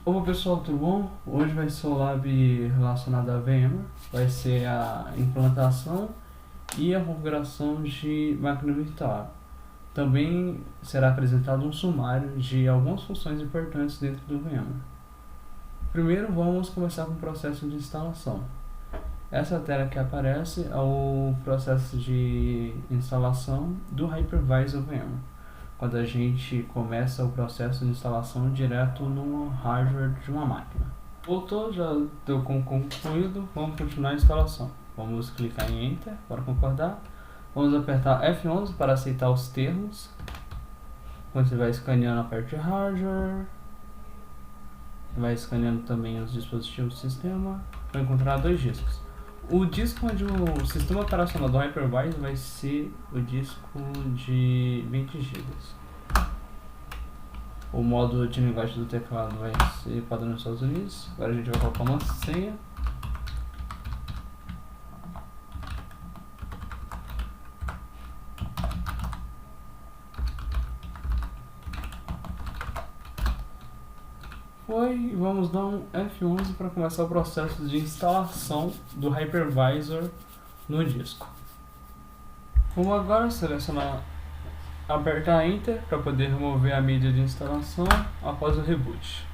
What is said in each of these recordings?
Opa pessoal, tudo bom? Hoje vai ser o lab relacionado a VMware, vai ser a implantação e a configuração de máquina virtual. Também será apresentado um sumário de algumas funções importantes dentro do VMware. Primeiro vamos começar com o processo de instalação. Essa tela que aparece é o processo de instalação do Hypervisor VMware, quando a gente começa o processo de instalação direto no hardware de uma máquina. Voltou, já deu como concluído, vamos continuar a instalação. Vamos clicar em Enter para concordar. Vamos apertar F11 para aceitar os termos. Quando você vai escaneando a parte de hardware, vai escaneando também os dispositivos do sistema, para encontrar dois discos. O disco onde o sistema operacional do Hypervisor vai ser o disco de 20 GB. O modo de linguagem do teclado vai ser padrão nos Estados Unidos. Agora a gente vai colocar uma senha. E vamos dar um F11 para começar o processo de instalação do Hypervisor no disco. Vamos agora selecionar, apertar Enter para poder remover a mídia de instalação após o reboot.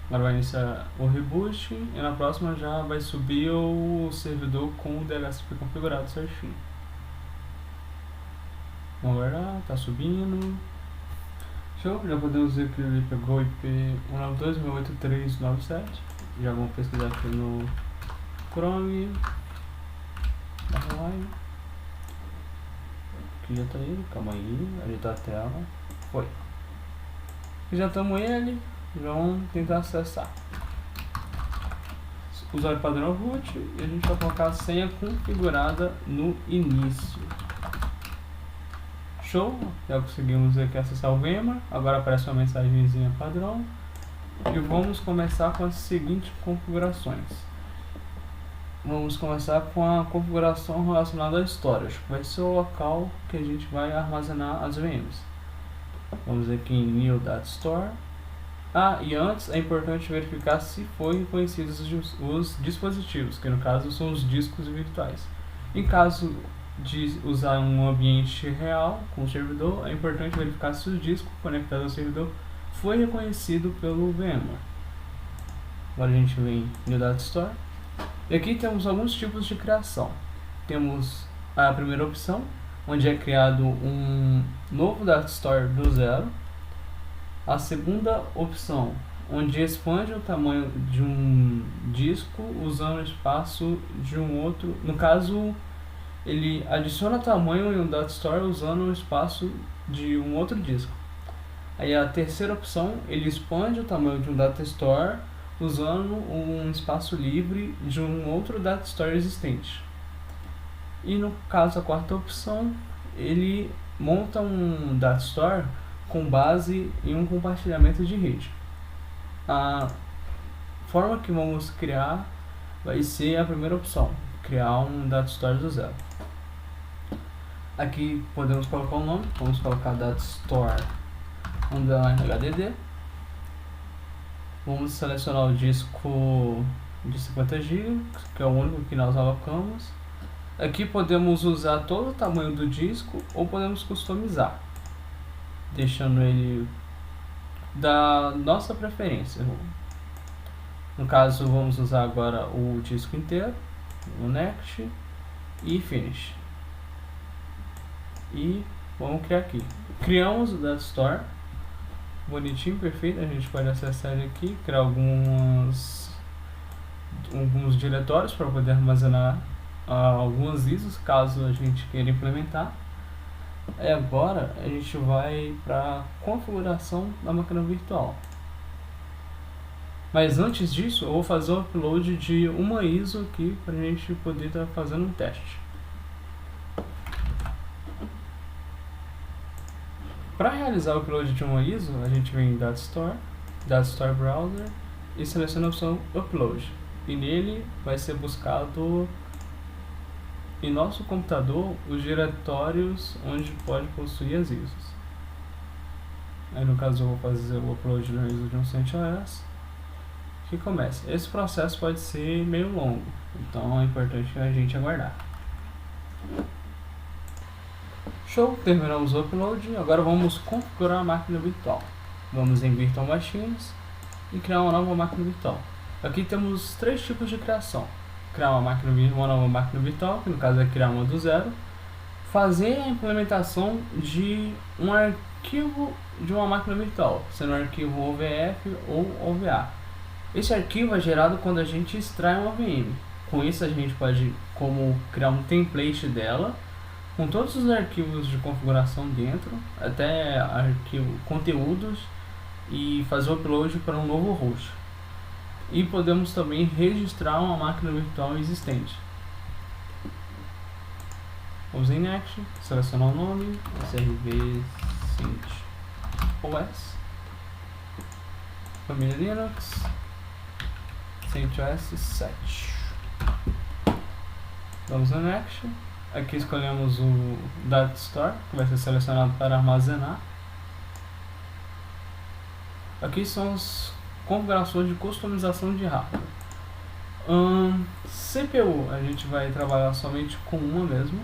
Agora vai iniciar o reboot e na próxima já vai subir o servidor com o DHCP configurado certinho. Vamos aguardar, está subindo. Show, já podemos ver que ele pegou o IP 192.168.3.97. Já vamos pesquisar aqui no Chrome. Aqui já tá ele, calma aí, ajeitar a tela. Foi. E já estamos ele, vamos tentar acessar. Usuário padrão root e a gente vai colocar a senha configurada no início. Show, já conseguimos aqui acessar o VMware. Agora aparece uma mensagenzinha padrão e vamos começar com as seguintes configurações. Vamos começar com a configuração relacionada a storage, que vai ser o local que a gente vai armazenar as VMs. Vamos aqui em New Data Store. E antes é importante verificar se foram reconhecidos os dispositivos, que no caso são os discos virtuais. Em caso de usar um ambiente real com o servidor, é importante verificar se o disco conectado ao servidor foi reconhecido pelo VMware. Agora a gente vem no Data Store e aqui temos alguns tipos de criação. Temos a primeira opção, onde é criado um novo Data Store do zero. A segunda opção, onde expande o tamanho de um disco usando o espaço de um outro, no caso ele adiciona tamanho em um Data Store usando o espaço de um outro disco. Aí a terceira opção, ele expande o tamanho de um Data Store usando um espaço livre de um outro Data Store existente. E no caso a quarta opção, ele monta um Data Store com base em um compartilhamento de rede. A forma que vamos criar vai ser a primeira opção, criar um Data Store do zero. Aqui podemos colocar o nome, vamos colocar Data Store _HDD. Vamos selecionar o disco de 50 GB, que é o único que nós alocamos. Aqui podemos usar todo o tamanho do disco ou podemos customizar, deixando ele da nossa preferência. No caso, vamos usar agora o disco inteiro, o Next e Finish. E vamos criar aqui. Criamos o Data Store, bonitinho, perfeito. A gente pode acessar ele aqui, criar alguns diretórios para poder armazenar algumas ISOs, caso a gente queira implementar. E agora a gente vai para a configuração da máquina virtual. Mas antes disso, eu vou fazer o upload de uma ISO aqui para a gente poder estar fazendo um teste. Para realizar o upload de uma ISO, a gente vem em Data Store Browser e seleciona a opção Upload. E nele vai ser buscado em nosso computador os diretórios onde pode possuir as ISOs. Aí no caso eu vou fazer o upload da ISO de um CentOS. que comece. Esse processo pode ser meio longo, então é importante a gente aguardar. Show, terminamos o upload. Agora vamos configurar a máquina virtual. Vamos em Virtual Machines e criar uma nova máquina virtual. Aqui temos 3 tipos de criação: criar uma nova máquina virtual, que no caso é criar uma do zero, fazer a implementação de um arquivo de uma máquina virtual, sendo um arquivo OVF ou OVA. Esse arquivo é gerado quando a gente extrai uma VM. Com isso a gente pode criar um template dela, com todos os arquivos de configuração dentro, até conteúdos, e fazer o upload para um novo host. E podemos também registrar uma máquina virtual existente. Vamos em Next, selecionar o nome, SRV CentOS, família Linux, CentOS 7. Vamos no Next. Aqui escolhemos o Data Store, que vai ser selecionado para armazenar. Aqui são as configurações de customização de hardware. CPU, a gente vai trabalhar somente com uma mesmo.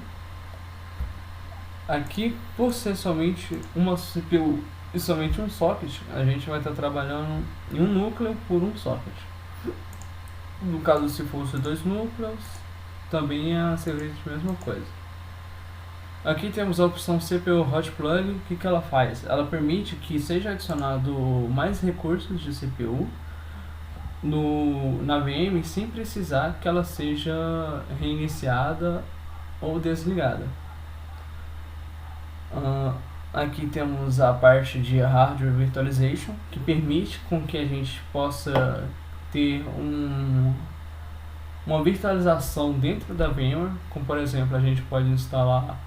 Aqui, por ser somente uma CPU e somente um socket, a gente vai estar trabalhando em um núcleo por um socket. No caso, se fosse 2 núcleos, também seria a mesma coisa. Aqui temos a opção CPU Hot Plug. O que ela faz? Ela permite que seja adicionado mais recursos de CPU na VM sem precisar que ela seja reiniciada ou desligada. Aqui temos a parte de Hardware Virtualization, que permite com que a gente possa ter uma virtualização dentro da VMware, como por exemplo, a gente pode instalar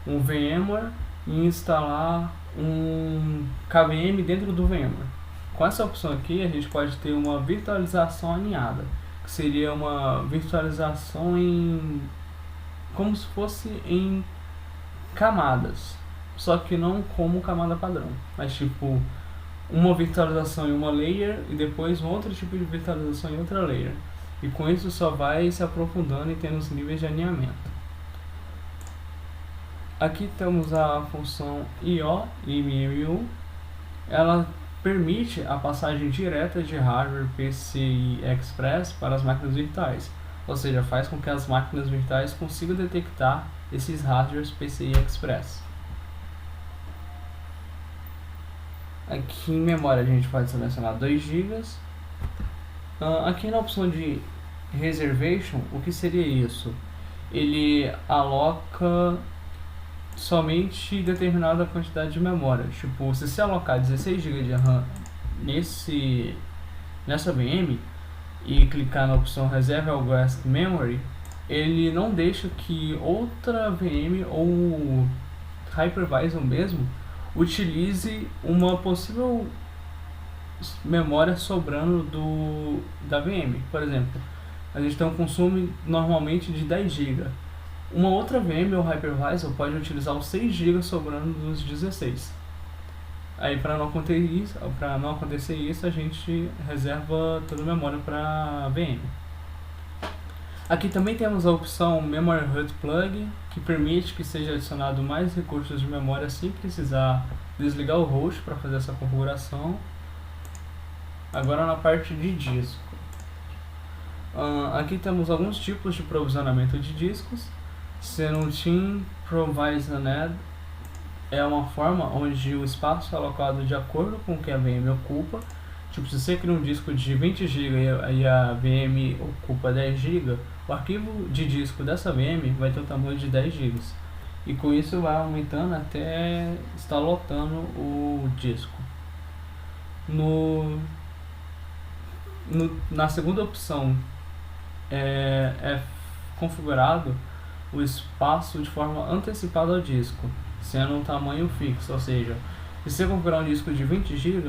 um VMware e instalar um KVM dentro do VMware. Com essa opção aqui, a gente pode ter uma virtualização alinhada, que seria uma virtualização como se fosse em camadas, só que não como camada padrão, mas tipo uma virtualização em uma layer e depois um outro tipo de virtualização em outra layer. E com isso só vai se aprofundando e tendo os níveis de alinhamento. Aqui temos a função IO. Ela permite a passagem direta de hardware PCI Express para as máquinas virtuais, ou seja, faz com que as máquinas virtuais consigam detectar esses hardwares PCI Express. Aqui em memória a gente pode selecionar 2 GB. Aqui na opção de Reservation, o que seria isso? Ele aloca somente determinada quantidade de memória. Tipo, se você alocar 16 GB de RAM nessa VM e clicar na opção Reserve ao Guest Memory, ele não deixa que outra VM ou hypervisor mesmo utilize uma possível memória sobrando da VM. Por exemplo, a gente tem um consumo normalmente de 10 GB. Uma outra VM ou hypervisor pode utilizar os 6 GB sobrando dos 16. Aí para não acontecer isso, a gente reserva toda a memória para a VM. Aqui também temos a opção Memory Hot Plug, que permite que seja adicionado mais recursos de memória sem precisar desligar o host para fazer essa configuração. Agora na parte de disco. Aqui temos alguns tipos de provisionamento de discos, sendo o Team Provisioned é uma forma onde o espaço é alocado de acordo com o que a VM ocupa. Tipo, se você cria um disco de 20 GB e a VM ocupa 10 GB, o arquivo de disco dessa VM vai ter o tamanho de 10 GB. E com isso vai aumentando até estar lotando o disco. Na segunda opção é configurado o espaço de forma antecipada ao disco, sendo um tamanho fixo, ou seja, se você configurar um disco de 20 GB,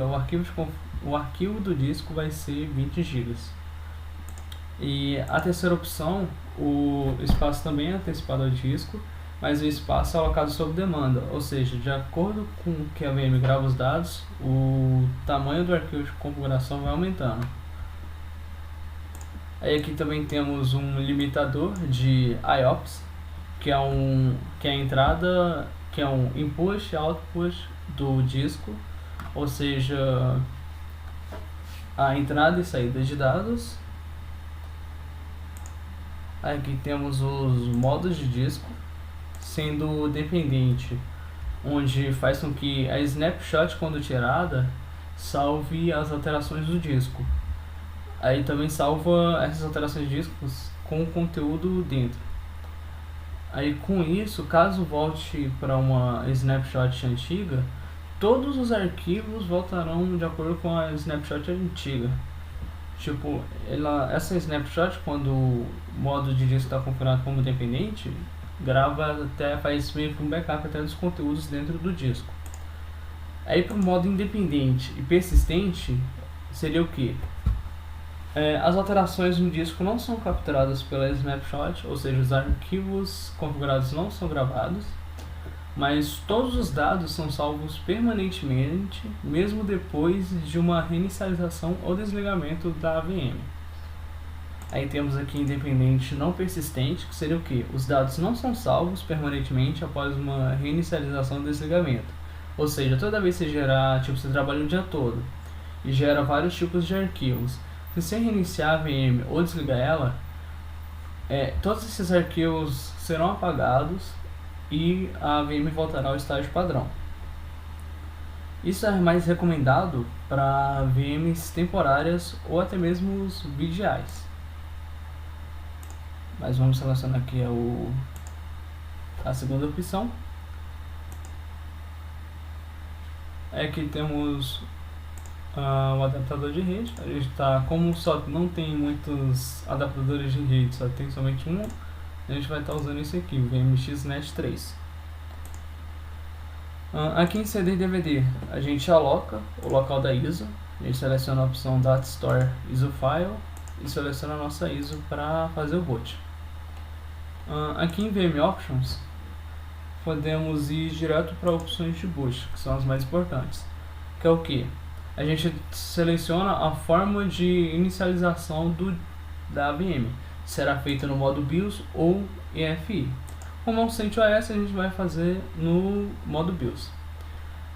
o arquivo do disco vai ser 20 GB. E a terceira opção, o espaço também é antecipado ao disco, mas o espaço é alocado sob demanda, ou seja, de acordo com o que a VM grava os dados, o tamanho do arquivo de configuração vai aumentando. Aí aqui também temos um limitador de IOPS, que é a entrada, que é um input e output do disco, ou seja, a entrada e saída de dados. Aqui temos os modos de disco, sendo dependente, onde faz com que a snapshot, quando tirada, salve as alterações do disco. Aí também salva essas alterações de discos com o conteúdo dentro. Aí com isso, caso volte para uma snapshot antiga, todos os arquivos voltarão de acordo com a snapshot antiga. Tipo, essa snapshot, quando o modo de disco está configurado como dependente, faz meio que um backup até dos conteúdos dentro do disco. Aí para o modo independente e persistente, seria o que? As alterações no disco não são capturadas pela snapshot, ou seja, os arquivos configurados não são gravados, mas todos os dados são salvos permanentemente, mesmo depois de uma reinicialização ou desligamento da VM. Aí temos aqui independente não persistente, que seria o que? Os dados não são salvos permanentemente após uma reinicialização ou desligamento. Ou seja, toda vez que você gerar, você trabalha o dia todo e gera vários tipos de arquivos, se você reiniciar a VM ou desligar ela, todos esses arquivos serão apagados e a VM voltará ao estágio padrão. Isso é mais recomendado para VMs temporárias ou até mesmo os VDIs. Mas vamos selecionar aqui a segunda opção. Aqui temos o adaptador de rede. A gente como só não tem muitos adaptadores de rede, só tem somente um, a gente vai estar usando esse aqui, o VMX-NET 3. Aqui em CD e DVD a gente aloca o local da ISO, a gente seleciona a opção Data Store ISO File e seleciona a nossa ISO para fazer o boot. Aqui em VM Options podemos ir direto para opções de boot, que são as mais importantes, que é o que? A gente seleciona a forma de inicialização da VM, será feita no modo BIOS ou EFI. Como é um CentOS, a gente vai fazer no modo BIOS.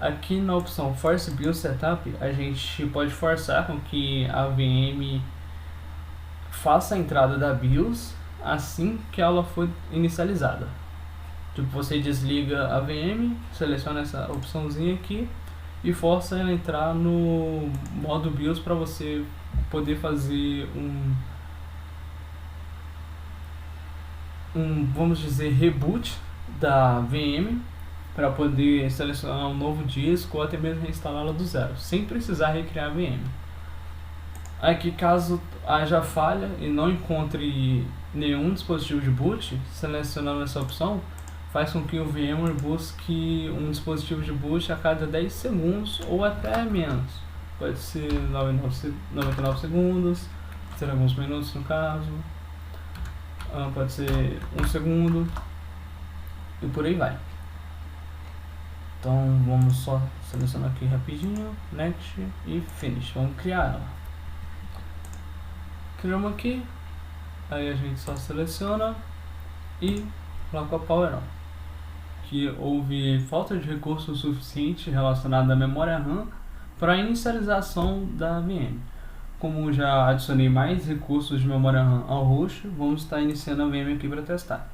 Aqui na opção Force BIOS Setup, a gente pode forçar com que a VM faça a entrada da BIOS assim que ela for inicializada. Tipo, você desliga a VM, seleciona essa opçãozinha aqui e força ela entrar no modo BIOS para você poder fazer vamos dizer, reboot da VM para poder selecionar um novo disco ou até mesmo reinstalá-la do zero, sem precisar recriar a VM. Aqui, caso haja falha e não encontre nenhum dispositivo de boot, selecionando essa opção faz com que o VMware busque um dispositivo de boot a cada 10 segundos ou até menos. Pode ser 99 segundos, ser alguns minutos no caso, pode ser 1 segundo e por aí vai. Então vamos só selecionar aqui rapidinho, Next e Finish. Vamos criar ela. Criamos aqui, aí a gente só seleciona e coloca Power On. Que houve falta de recurso suficiente relacionado à memória RAM para a inicialização da VM. Como já adicionei mais recursos de memória RAM ao host, vamos estar iniciando a VM aqui para testar.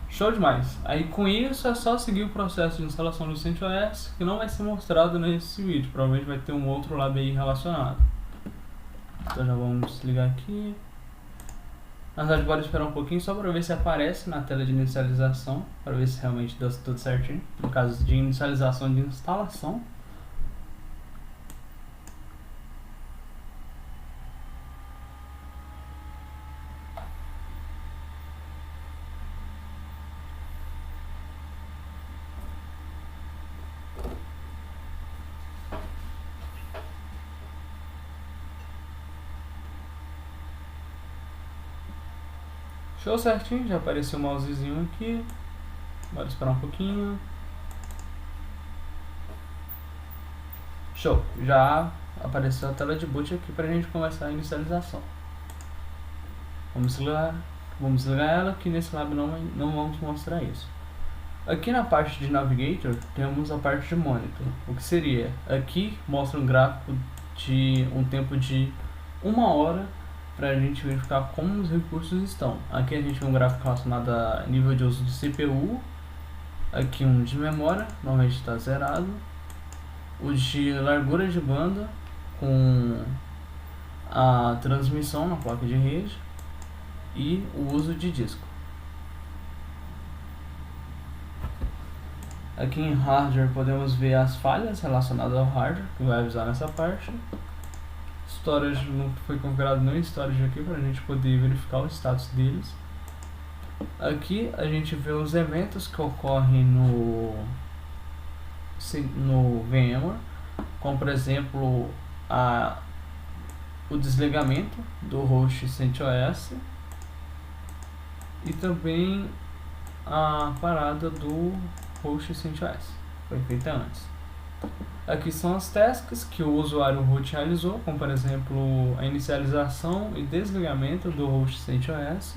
Show demais! Aí com isso é só seguir o processo de instalação do CentOS, que não vai ser mostrado nesse vídeo, provavelmente vai ter um outro lab aí relacionado. Então já vamos desligar aqui. Na verdade, pode esperar um pouquinho só para ver se aparece na tela de inicialização, para ver se realmente deu tudo certinho. No caso de inicialização de instalação. Show certinho, já apareceu o mousezinho aqui. Bora esperar um pouquinho. Show, já apareceu a tela de boot aqui para a gente começar a inicialização. Vamos desligar ela, que nesse lab não vamos mostrar isso. Aqui na parte de Navigator temos a parte de Monitor. O que seria? Aqui mostra um gráfico de um tempo de 1 hora para a gente verificar como os recursos estão. Aqui a gente tem um gráfico relacionado a nível de uso de CPU. Aqui um de memória, normalmente está zerado. O de largura de banda com a transmissão na placa de rede e o uso de disco. Aqui em hardware podemos ver as falhas relacionadas ao hardware, que vai avisar nessa parte. Storage não foi configurado nenhum storage aqui para a gente poder verificar o status deles. Aqui a gente vê os eventos que ocorrem no VMware, como por exemplo o desligamento do host CentOS e também a parada do host CentOS, foi feita antes. Aqui são as tasks que o usuário root realizou, como por exemplo a inicialização e desligamento do host CentOS.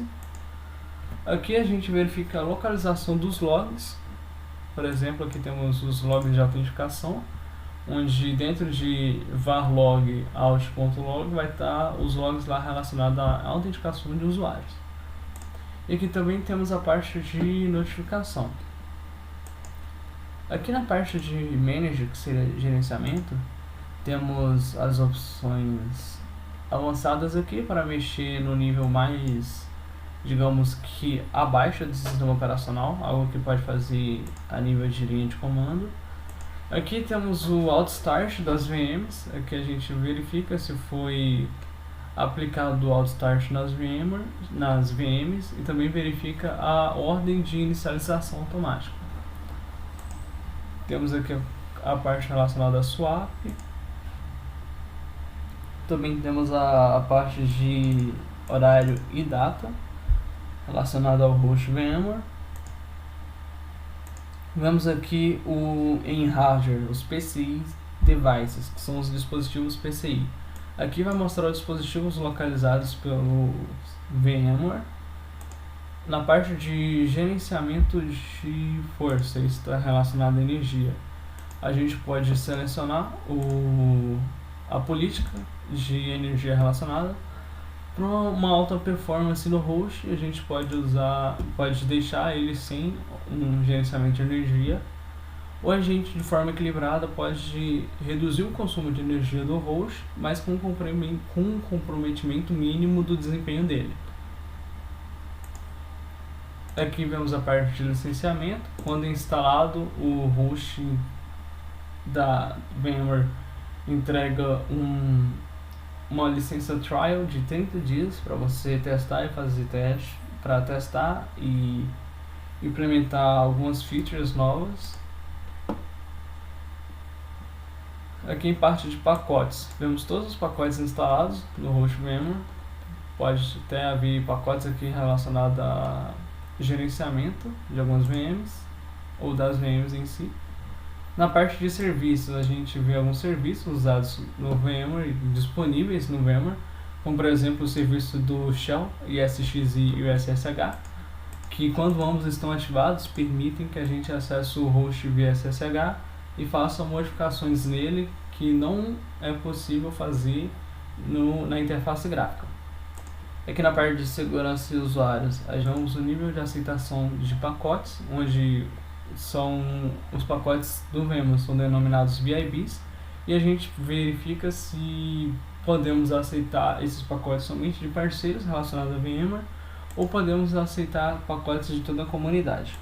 Aqui a gente verifica a localização dos logs. Por exemplo, aqui temos os logs de autenticação, onde dentro de varlog out.log vai estar os logs lá relacionados à autenticação de usuários. E aqui também temos a parte de notificação. Aqui na parte de Manager, que seria gerenciamento, temos as opções avançadas aqui para mexer no nível mais, digamos que abaixo do sistema operacional, algo que pode fazer a nível de linha de comando. Aqui temos o Auto-Start das VMs, aqui a gente verifica se foi aplicado o Auto-Start nas VMs e também verifica a ordem de inicialização automática. Temos aqui a parte relacionada a swap. Também temos a parte de horário e data relacionada ao host VMware. Vemos aqui em hardware os PCI devices, que são os dispositivos PCI. Aqui vai mostrar os dispositivos localizados pelo VMware. Na parte de gerenciamento de força, está relacionado à energia. A gente pode selecionar a política de energia relacionada para uma alta performance no host. A gente pode deixar ele sem um gerenciamento de energia, ou a gente de forma equilibrada pode reduzir o consumo de energia do host, mas com um comprometimento mínimo do desempenho dele. Aqui vemos a parte de licenciamento. Quando instalado, o host da VMware entrega uma licença trial de 30 dias para você testar e fazer teste, para testar e implementar algumas features novas. Aqui em parte de pacotes, vemos todos os pacotes instalados no host VMware. Pode até haver pacotes aqui relacionados a gerenciamento de algumas VMs ou das VMs em si. Na parte de serviços, a gente vê alguns serviços usados no VMware, disponíveis no VMware, como por exemplo o serviço do Shell, ISXi e o SSH, que quando ambos estão ativados permitem que a gente acesse o host via SSH e faça modificações nele que não é possível fazer na interface gráfica. Aqui na parte de segurança e usuários, vemos o nível de aceitação de pacotes, onde os pacotes do VMware são denominados VIBs, e a gente verifica se podemos aceitar esses pacotes somente de parceiros relacionados a VMware, ou podemos aceitar pacotes de toda a comunidade.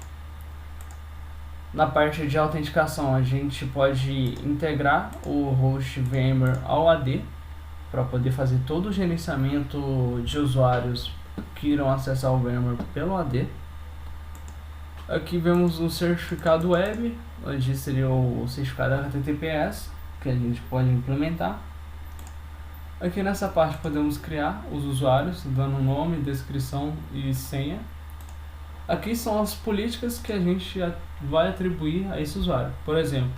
Na parte de autenticação, a gente pode integrar o host VMware ao AD, para poder fazer todo o gerenciamento de usuários que irão acessar o VMware pelo AD. Aqui vemos o certificado web, onde seria o certificado HTTPS, que a gente pode implementar. Aqui nessa parte podemos criar os usuários, dando nome, descrição e senha. Aqui são as políticas que a gente vai atribuir a esse usuário. Por exemplo,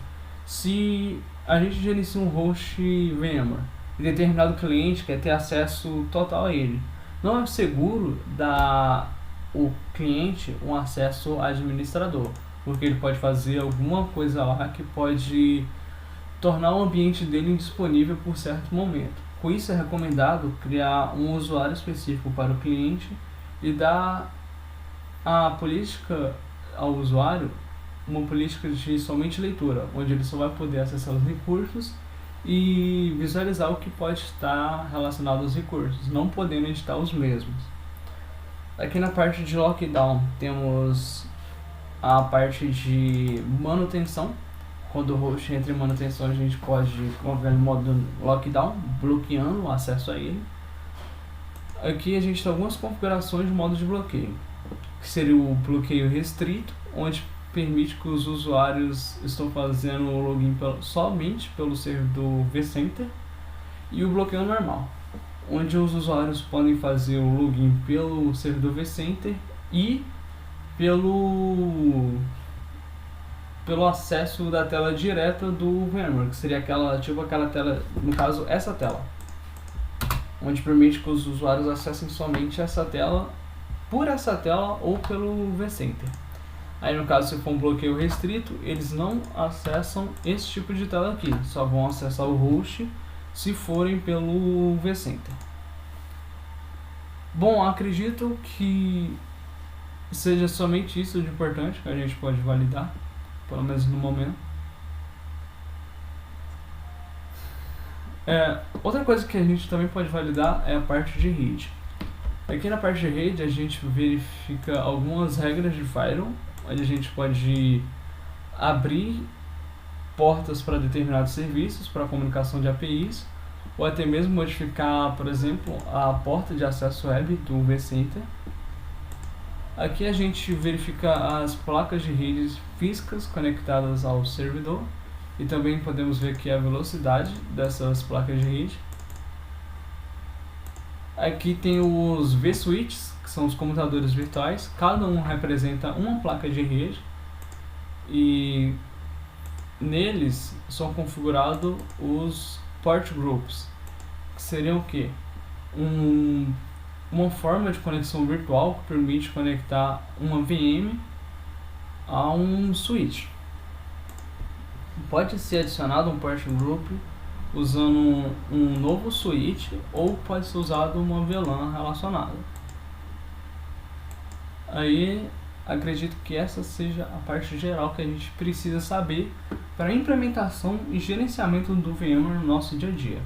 se a gente gerencia um host VMware e determinado cliente quer ter acesso total a ele. Não é seguro dar o cliente um acesso administrador, porque ele pode fazer alguma coisa lá que pode tornar o ambiente dele indisponível por certo momento. Com isso é recomendado criar um usuário específico para o cliente e dar a política ao usuário uma política de somente leitura, onde ele só vai poder acessar os recursos e visualizar o que pode estar relacionado aos recursos, não podendo editar os mesmos. Aqui na parte de lockdown temos a parte de manutenção. Quando o host entra em manutenção, a gente pode colocar em modo lockdown, bloqueando o acesso a ele. Aqui a gente tem algumas configurações de modo de bloqueio, que seria o bloqueio restrito, onde permite que os usuários estão fazendo o login somente pelo servidor vCenter, e o bloqueio normal, onde os usuários podem fazer o login pelo servidor vCenter e pelo acesso da tela direta do VMware, que seria aquela tela, no caso essa tela, onde permite que os usuários acessem somente essa tela, por essa tela ou pelo vCenter. Aí no caso, se for um bloqueio restrito, eles não acessam esse tipo de tela aqui, só vão acessar o host se forem pelo vCenter. Bom, acredito que seja somente isso de importante que a gente pode validar, pelo menos no momento. Outra coisa que a gente também pode validar é a parte de rede. Aqui na parte de rede a gente verifica algumas regras de firewall, onde a gente pode abrir portas para determinados serviços, para comunicação de APIs, ou até mesmo modificar, por exemplo, a porta de acesso web do vCenter. Aqui a gente verifica as placas de redes físicas conectadas ao servidor, e também podemos ver aqui a velocidade dessas placas de rede. Aqui tem os vSwitches, que são os computadores virtuais, cada um representa uma placa de rede, e neles são configurados os port groups, que seriam o quê? Uma forma de conexão virtual que permite conectar uma VM a um switch. Pode ser adicionado um port group usando um novo switch, ou pode ser usado uma VLAN relacionada. Aí acredito que essa seja a parte geral que a gente precisa saber para a implementação e gerenciamento do VMware no nosso dia a dia.